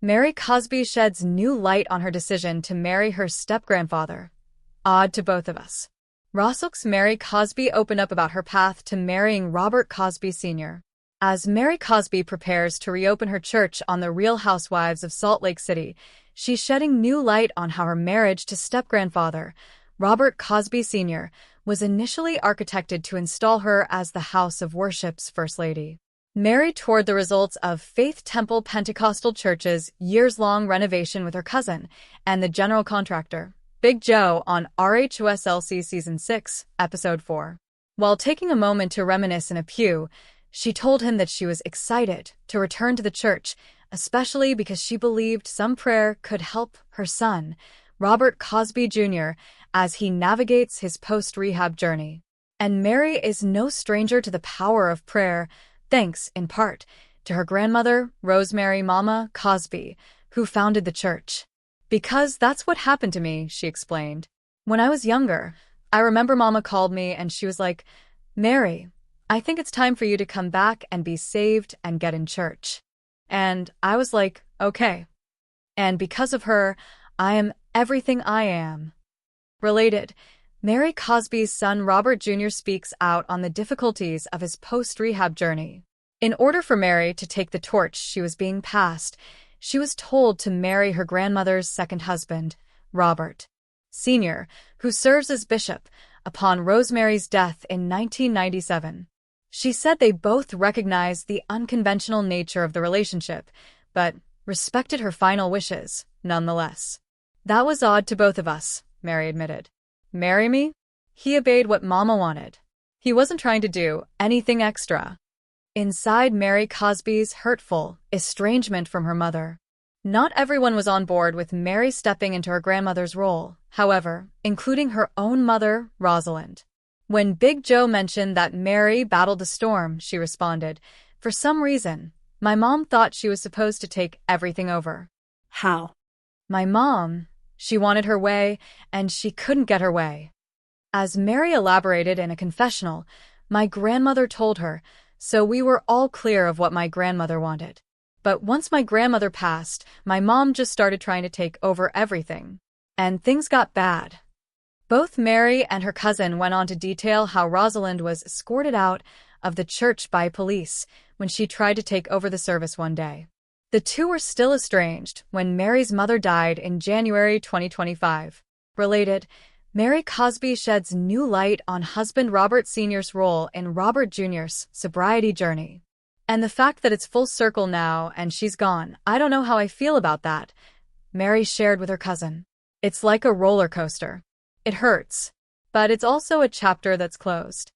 Mary Cosby sheds new light on her decision to marry her step-grandfather. Odd to both of us. Rossuk's Mary Cosby opened up about her path to marrying Robert Cosby Sr. As Mary Cosby prepares to reopen her church on The Real Housewives of Salt Lake City, she's shedding new light on how her marriage to step-grandfather, Robert Cosby Sr., was initially architected to install her as the House of Worship's First Lady. Mary toured the results of Faith Temple Pentecostal Church's years-long renovation with her cousin and the general contractor, Big Joe, on RHOSLC Season 6, Episode 4. While taking a moment to reminisce in a pew, she told him that she was excited to return to the church, especially because she believed some prayer could help her son, Robert Cosby Jr., as he navigates his post-rehab journey. And Mary is no stranger to the power of prayer, thanks, in part, to her grandmother, Rosemary Mama Cosby, who founded the church. Because that's what happened to me, she explained. When I was younger, I remember Mama called me and she was like, "Mary, I think it's time for you to come back and be saved and get in church." And I was like, okay. And because of her, I am everything I am. Related, Mary Cosby's son Robert Jr. speaks out on the difficulties of his post-rehab journey. In order for Mary to take the torch she was being passed, she was told to marry her grandmother's second husband, Robert Sr., who serves as bishop, upon Rosemary's death in 1997. She said they both recognized the unconventional nature of the relationship, but respected her final wishes, nonetheless. "That was odd to both of us," Mary admitted. "Marry me?" He obeyed what Mama wanted. He wasn't trying to do anything extra. Inside Mary Cosby's hurtful estrangement from her mother. Not everyone was on board with Mary stepping into her grandmother's role, however, including her own mother, Rosalind. When Big Joe mentioned that Mary battled the storm, she responded, "For some reason, my mom thought she was supposed to take everything over." How? My mom, she wanted her way, and she couldn't get her way. As Mary elaborated in a confessional, my grandmother told her, so we were all clear of what my grandmother wanted. But once my grandmother passed, my mom just started trying to take over everything. And things got bad. Both Mary and her cousin went on to detail how Rosalind was escorted out of the church by police when she tried to take over the service one day. The two were still estranged when Mary's mother died in January 2025. Related, Mary Cosby sheds new light on husband Robert Sr.'s role in Robert Jr.'s sobriety journey. And the fact that it's full circle now and she's gone, I don't know how I feel about that, Mary shared with her cousin. It's like a roller coaster. It hurts, but it's also a chapter that's closed.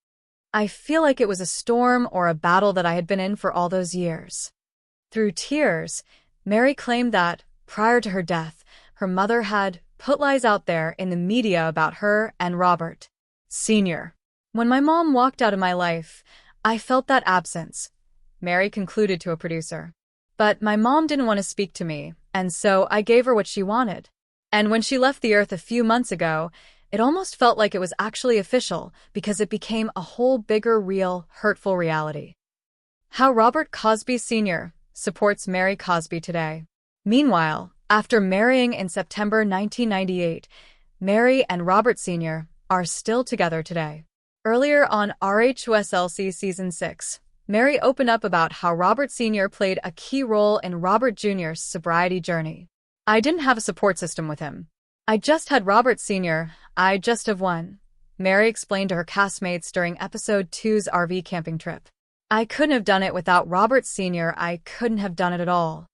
I feel like it was a storm or a battle that I had been in for all those years. Through tears, Mary claimed that, prior to her death, her mother had put lies out there in the media about her and Robert Sr. When my mom walked out of my life, I felt that absence, Mary concluded to a producer. But my mom didn't want to speak to me, and so I gave her what she wanted. And when she left the earth a few months ago, it almost felt like it was actually official because it became a whole bigger, real, hurtful reality. How Robert Cosby Sr. supports Mary Cosby today. Meanwhile, after marrying in September 1998, Mary and Robert Sr. are still together today. Earlier on RHOSLC Season 6, Mary opened up about how Robert Sr. played a key role in Robert Jr.'s sobriety journey. "I didn't have a support system with him. I just had Robert Sr., I just have one," Mary explained to her castmates during Episode 2's RV camping trip. "I couldn't have done it without Robert Sr., I couldn't have done it at all."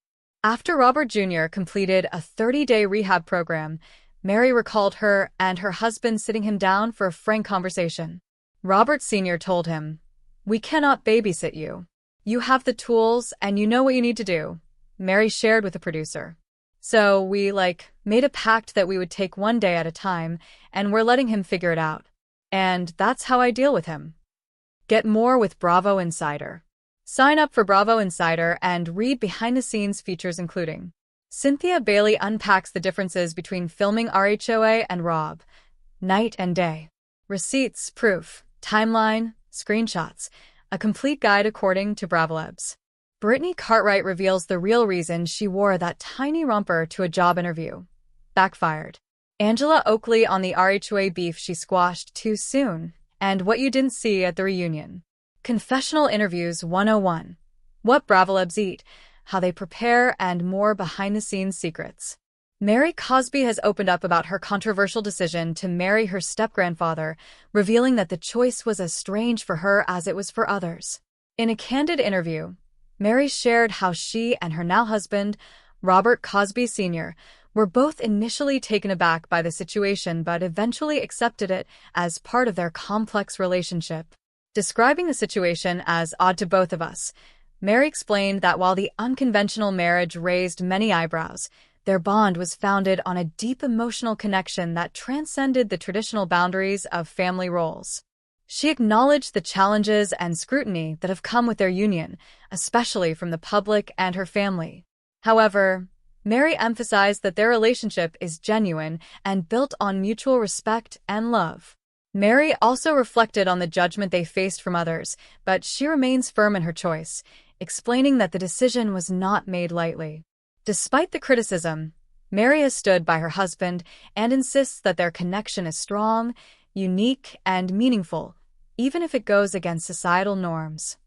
After Robert Jr. completed a 30-day rehab program, Mary recalled her and her husband sitting him down for a frank conversation. Robert Sr. told him, "We cannot babysit you. You have the tools and you know what you need to do," Mary shared with the producer. "So we, made a pact that we would take one day at a time, and we're letting him figure it out. And that's how I deal with him." Get more with Bravo Insider. Sign up for Bravo Insider and read behind-the-scenes features including Cynthia Bailey unpacks the differences between filming RHOA and Rob, night and day. Receipts, proof, timeline, screenshots, a complete guide according to Bravolebs. Brittany Cartwright reveals the real reason she wore that tiny romper to a job interview. Backfired. Angela Oakley on the RHOA beef she squashed too soon, and what you didn't see at the reunion. Confessional Interviews 101. What Bravolebs eat, how they prepare, and more behind-the-scenes secrets. Mary Cosby has opened up about her controversial decision to marry her step-grandfather, revealing that the choice was as strange for her as it was for others. In a candid interview, Mary shared how she and her now husband, Robert Cosby Sr., were both initially taken aback by the situation but eventually accepted it as part of their complex relationship. Describing the situation as odd to both of us, Mary explained that while the unconventional marriage raised many eyebrows, their bond was founded on a deep emotional connection that transcended the traditional boundaries of family roles. She acknowledged the challenges and scrutiny that have come with their union, especially from the public and her family. However, Mary emphasized that their relationship is genuine and built on mutual respect and love. Mary also reflected on the judgment they faced from others, but she remains firm in her choice, explaining that the decision was not made lightly. Despite the criticism, Mary has stood by her husband and insists that their connection is strong, unique, and meaningful, even if it goes against societal norms.